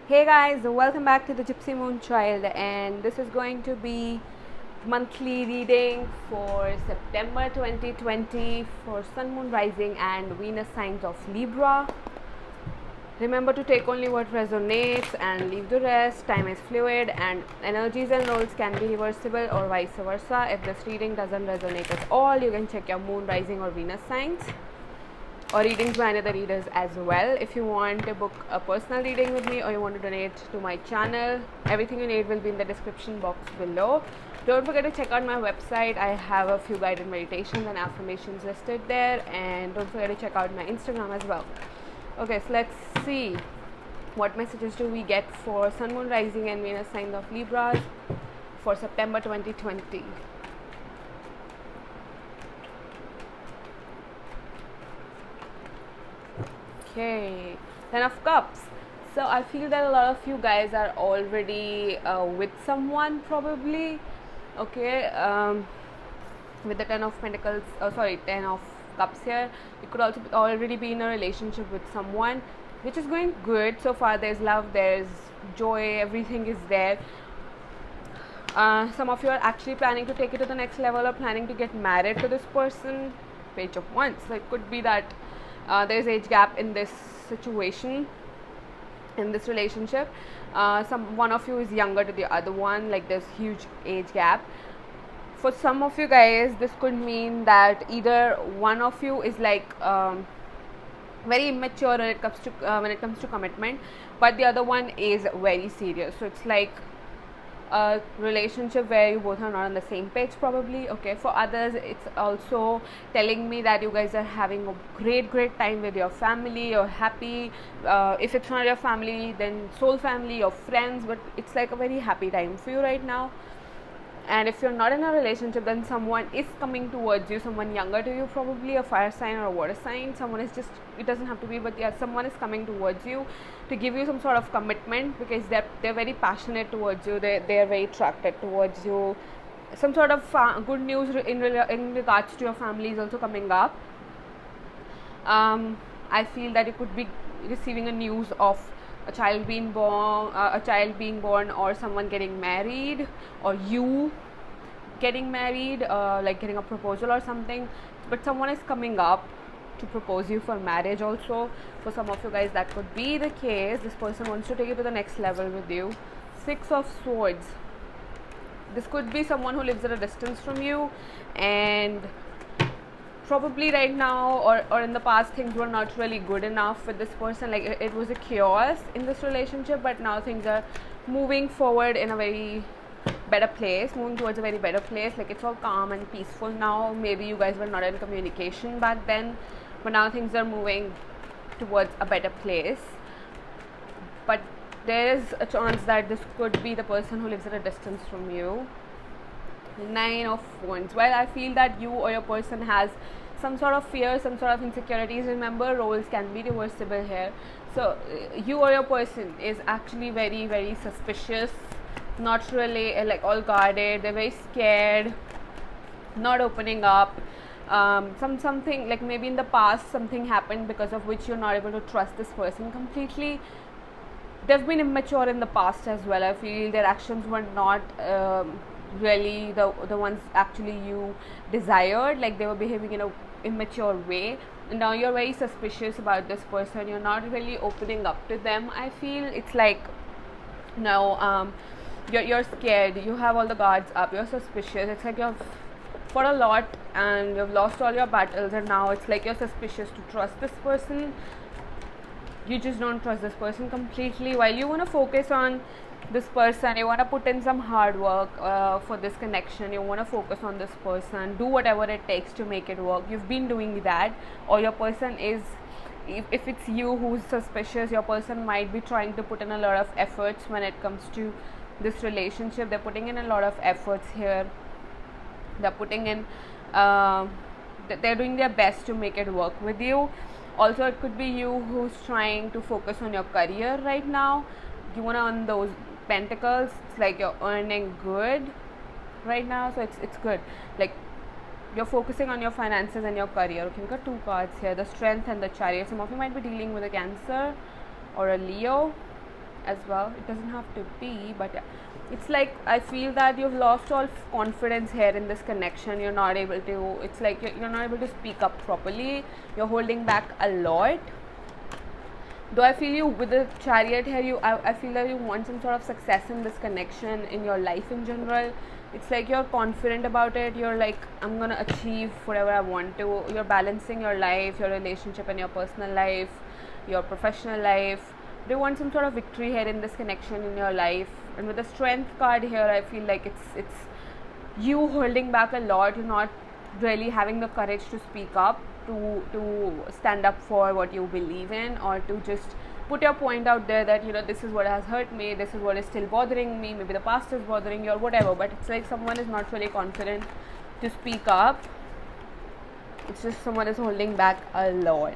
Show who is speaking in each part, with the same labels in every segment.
Speaker 1: Hey guys, welcome back to the Gypsy Moon Child, and this is going to be monthly reading for September 2020 for Sun, Moon, Rising, and Venus signs of Libra. Remember to take only what resonates and leave the rest. Time is fluid, and energies and roles can be reversible or vice versa. If this reading doesn't resonate at all, you can check your Moon, Rising, or Venus signs, or readings by another readers as well. If you want to book a personal reading with me or you want to donate to my channel, everything you need will be in the description box below. Don't forget to check out my website. I have a few guided meditations and affirmations listed there, and don't forget to check out my Instagram as well. Okay, so let's see what messages do we get for Sun, Moon, Rising, and Venus signs of Libras for September 2020. Okay, Ten of Cups. So I feel that a lot of you guys are already with someone, probably. Okay, with the Ten of Pentacles, Ten of Cups here. You could also already be in a relationship with someone, which is going good so far. There's love, there's joy, everything is there. Some of you are actually planning to take it to the next level or planning to get married to this person. Page of Wands. So it could be that there's age gap in this situation, in this relationship. One of you is younger to the other one, like there's huge age gap. For some of you guys, this could mean that either one of you is like very immature when it comes to commitment, but the other one is very serious. So it's like a relationship where you both are not on the same page, probably. Okay, for others it's also telling me that you guys are having a great time with your family. You're happy. If it's not your family, then soul family, your friends, but it's like a very happy time for you right now. And if you're not in a relationship, then someone is coming towards you, someone younger to you, probably a fire sign or a water sign. Someone is just, it doesn't have to be, but yeah, someone is coming towards you to give you some sort of commitment, because they're very passionate towards you. They're very attracted towards you. Some sort of good news in regards to your family is also coming up. I feel that you could be receiving a news of a child being born, or someone getting married, or you getting married, like getting a proposal or something. But someone is coming up to propose you for marriage also. For some of you guys, that could be the case. This person wants to take it to the next level with you. Six of Swords. This could be someone who lives at a distance from you, and probably right now or in the past, things were not really good enough with this person. Like it was a chaos in this relationship, but now things are moving forward in a very better place, moving towards a very better place. Like it's all calm and peaceful now. Maybe you guys were not in communication back then, but now things are moving towards a better place. But there is a chance that this could be the person who lives at a distance from you. Nine of Wands. Well, I feel that you or your person has some sort of fear, some sort of insecurities. Remember, roles can be reversible here. So you or your person is actually very suspicious, not really like all guarded. They're very scared, not opening up. Something like maybe in the past something happened because of which you're not able to trust this person completely. They've been immature in the past as well. I feel their actions were not really the ones actually you desired. Like they were behaving in a immature way, and now you're very suspicious about this person. You're not really opening up to them. I feel it's like no, you're scared. You have all the guards up. You're suspicious. It's like you've fought a lot and you've lost all your battles, and now it's like you're suspicious to trust this person. You just don't trust this person completely. While you want to focus on this person, you want to put in some hard work for this connection. You want to focus on this person, do whatever it takes to make it work. You've been doing that, or your person is, if it's you who's suspicious, your person might be trying to put in a lot of efforts when it comes to this relationship. They're putting in a lot of efforts here. They're putting in they're doing their best to make it work with you. Also, it could be you who's trying to focus on your career right now. You want to earn those pentacles. It's like you're earning good right now, so it's good. Like you're focusing on your finances and your career. Okay, we've got two cards here, the Strength and the Chariot. Some of you might be dealing with a Cancer or a Leo, as well. It doesn't have to be, but yeah. It's like I feel that you've lost all confidence here in this connection. You're not able to, it's like you're not able to speak up properly. You're holding back a lot. Though I feel you with the Chariot here, I feel that you want some sort of success in this connection, in your life in general. It's like you're confident about it. You're like, I'm gonna achieve whatever I want to. You're balancing your life, your relationship, and your personal life, your professional life. You want some sort of victory here in this connection in your life. And with the Strength card here, I feel like it's you holding back a lot. You're not really having the courage to speak up, to stand up for what you believe in, or to just put your point out there that, you know, this is what has hurt me, this is what is still bothering me, maybe the past is bothering you or whatever. But it's like someone is not really confident to speak up. It's just someone is holding back a lot.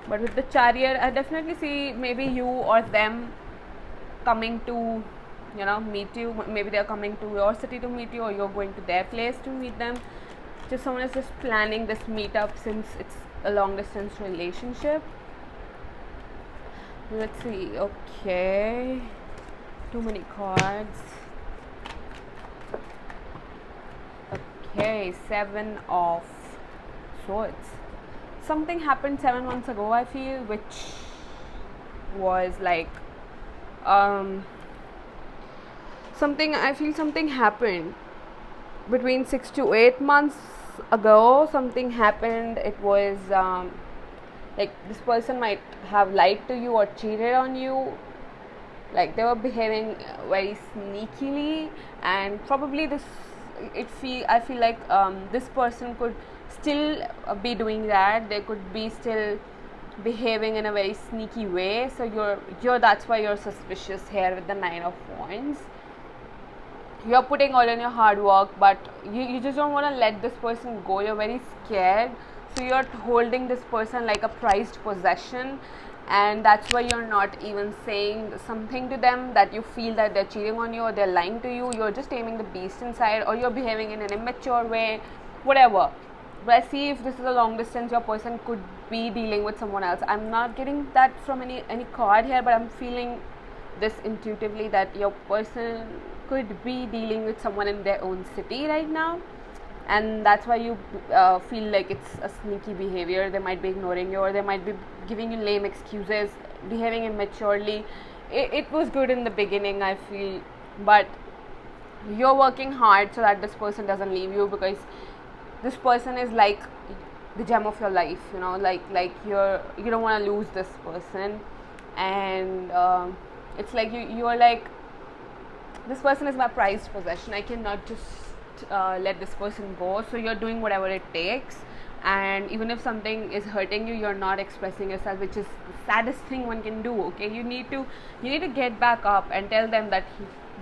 Speaker 1: But with the Chariot, I definitely see maybe you or them coming to, you know, meet you. Maybe they're coming to your city to meet you, or you're going to their place to meet them. Just someone is just planning this meetup since it's a long distance relationship. Let's see. Okay, too many cards. Okay, 7 of Swords. Something happened 7 months ago, I feel, which was like something happened between 6 to 8 months ago. Something happened. It was like this person might have lied to you or cheated on you. Like they were behaving very sneakily, and probably I feel like this person could still be doing that. They could be still behaving in a very sneaky way. So you're that's why you're suspicious here with the 9 of Wands. You're putting all in your hard work, but you just don't want to let this person go. You're very scared, so you're holding this person like a prized possession, and that's why you're not even saying something to them that you feel that they're cheating on you or they're lying to you. You're just taming the beast inside, or you're behaving in an immature way, whatever. But I see if this is a long distance, your person could be dealing with someone else. I'm not getting that from any card here, but I'm feeling this intuitively that your person could be dealing with someone in their own city right now, and that's why you feel like it's a sneaky behavior. They might be ignoring you, or they might be giving you lame excuses, behaving immaturely. It was good in the beginning, I feel, but you're working hard so that this person doesn't leave you, because this person is like the gem of your life, you know, like you don't want to lose this person. And it's like you're like, this person is my prized possession. I cannot just let this person go. So you're doing whatever it takes, and even if something is hurting you, you're not expressing yourself, which is the saddest thing one can do. Okay, you need to get back up and tell them that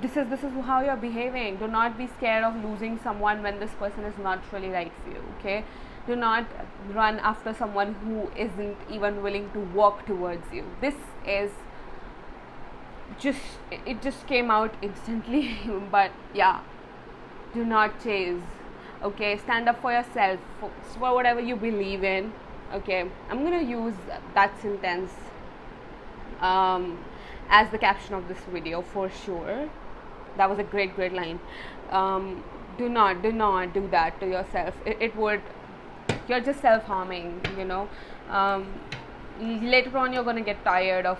Speaker 1: this is how you're behaving. Do not be scared of losing someone when this person is not really right for you. Okay, do not run after someone who isn't even willing to walk towards you. This is it just came out instantly. But yeah, do not chase. Okay, stand up for yourself, for whatever you believe in. Okay, I'm gonna use that sentence as the caption of this video for sure. That was a great line. Do not do that to yourself. It would, you're just self-harming, you know. Later on you're gonna get tired of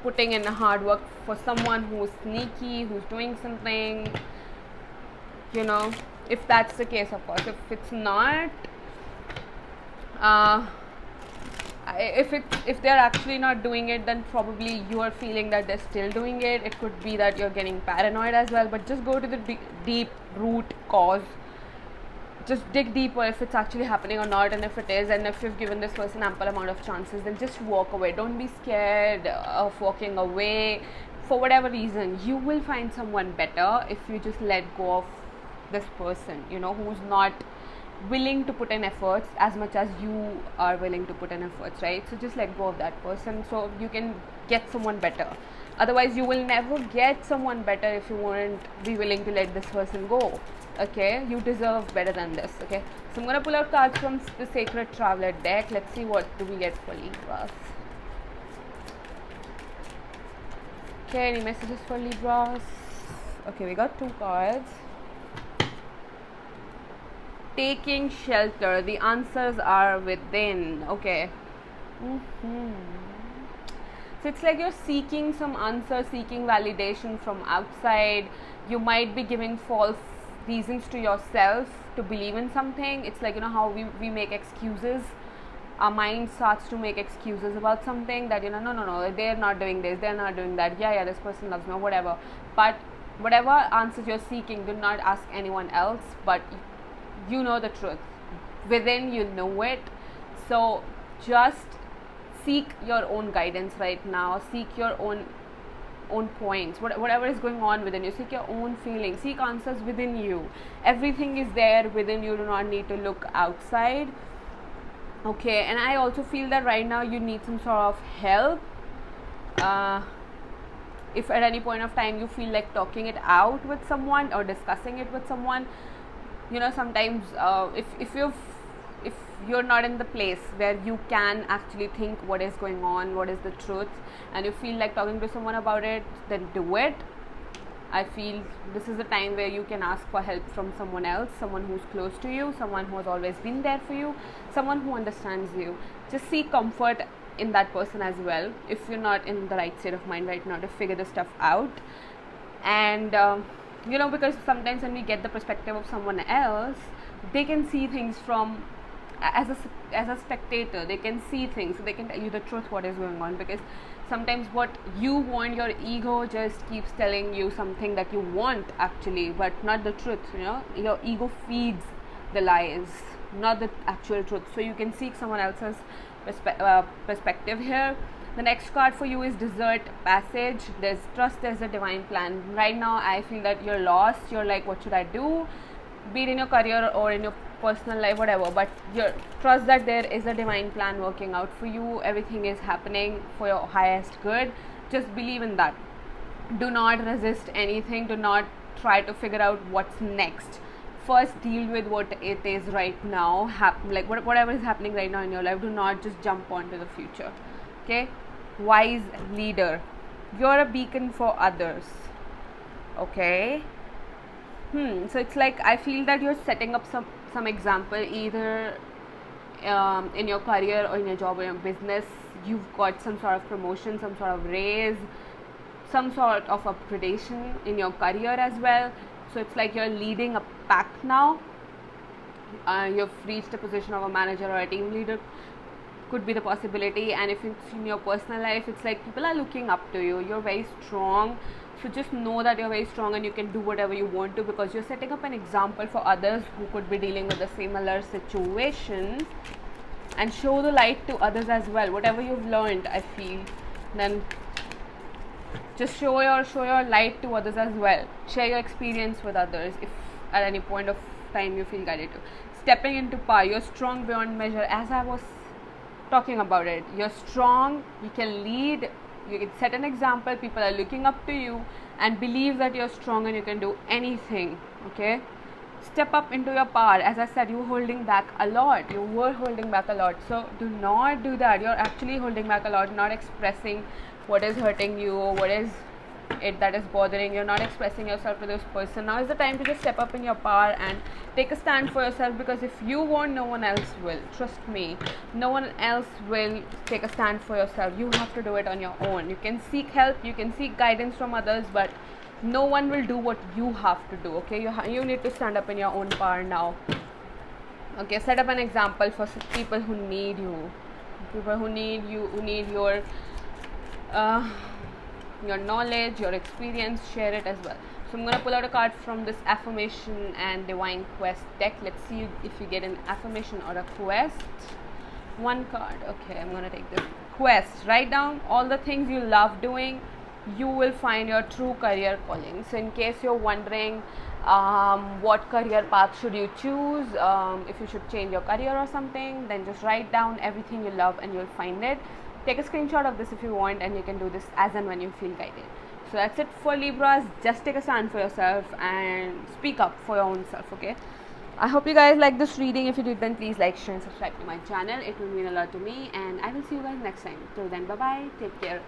Speaker 1: putting in hard work for someone who's sneaky, who's doing something, you know. If that's the case, of course. If it's not, if they're actually not doing it, then probably you are feeling that they're still doing it. It could be that you're getting paranoid as well. But just go to the deep root cause. Just dig deeper if it's actually happening or not, and if it is, and if you've given this person ample amount of chances, then just walk away. Don't be scared of walking away. For whatever reason, you will find someone better if you just let go of this person, you know, who's not willing to put in efforts as much as you are willing to put in efforts, right? So just let go of that person so you can get someone better. Otherwise you will never get someone better if you won't be willing to let this person go. Okay, you deserve better than this. Okay, so I'm gonna pull out cards from the Sacred Traveler deck. Let's see what do we get for Libras. Okay, any messages for Libras? Okay, we got 2 cards. Taking shelter. The answers are within. Okay. So it's like you're seeking some answer, seeking validation from outside. You might be giving false reasons to yourself to believe in something. It's like, how we make excuses. Our mind starts to make excuses about something that, no, they're not doing this, they're not doing that. Yeah, this person loves me, or whatever. But whatever answers you're seeking, do not ask anyone else, but you know the truth. Within, you know it. So just seek your own guidance right now. Seek your own points, whatever is going on within you. Seek your own feelings, seek answers within you. Everything is there within you. Do not need to look outside. Okay, and I also feel that right now you need some sort of help. If at any point of time you feel like talking it out with someone or discussing it with someone, sometimes if you're not in the place where you can actually think what is going on, what is the truth, and you feel like talking to someone about it, then do it. I feel this is the time where you can ask for help from someone else, someone who's close to you, someone who has always been there for you, someone who understands you. Just seek comfort in that person as well, if you're not in the right state of mind right now to figure this stuff out. And because sometimes when we get the perspective of someone else, they can see things from as a spectator. They can see things, so they can tell you the truth, what is going on. Because sometimes what you want, your ego just keeps telling you something that you want actually, but not the truth. Your ego feeds the lies, not the actual truth. So you can seek someone else's perspective here. The next card for you is Desert Passage. There's trust, there's a divine plan. Right now I feel that you're lost. You're like, what should I do? Be it in your career or in your personal life, whatever, but you trust that there is a divine plan working out for you. Everything is happening for your highest good. Just believe in that. Do not resist anything. Do not try to figure out what's next. First, deal with what it is right now. Whatever is happening right now in your life. Do not just jump onto the future. Okay? Wise leader. You're a beacon for others. Okay? So it's like I feel that you're setting up some example, either in your career or in your job or your business. You've got some sort of promotion, some sort of raise, some sort of upgradation in your career as well. So it's like you're leading a pack now. You've reached a position of a manager or a team leader, could be the possibility. And if it's in your personal life, it's like people are looking up to you. You're very strong. So just know that you're very strong and you can do whatever you want to, because you're setting up an example for others who could be dealing with the similar situation, and show the light to others as well. Whatever you've learned, I feel, then just show your light to others as well. Share your experience with others if at any point of time you feel guided to. Stepping into power. You're strong beyond measure, as I was talking about it. You're strong, you can lead, you can set an example. People are looking up to you and believe that you're strong and you can do anything. Okay, step up into your power. As I said, you were holding back a lot. So do not do that. You're actually holding back a lot, not expressing what is hurting you or what is it that is bothering. You're not expressing yourself to this person. Now is the time to just step up in your power and take a stand for yourself, because if you won't, no one else will. Trust me, no one else will take a stand for yourself. You have to do it on your own. You can seek help, you can seek guidance from others, but no one will do what you have to do. Okay, you need to stand up in your own power now. Okay, set up an example for people who need you, who need your knowledge, your experience. Share it as well. So I'm going to pull out a card from this affirmation and divine quest deck. Let's see if you get an affirmation or a quest. One card. Okay, I'm going to take this quest. Write down all the things you love doing. You will find your true career calling. So in case you're wondering what career path should you choose, if you should change your career or something, then just write down everything you love and you'll find it. Take a screenshot of this if you want, and you can do this as and when you feel guided. So that's it for Libras. Just take a stand for yourself and speak up for your own self. Okay, I hope you guys like this reading. If you did, then please like, share and subscribe to my channel. It will mean a lot to me, and I will see you guys next time. Till then, bye bye, take care.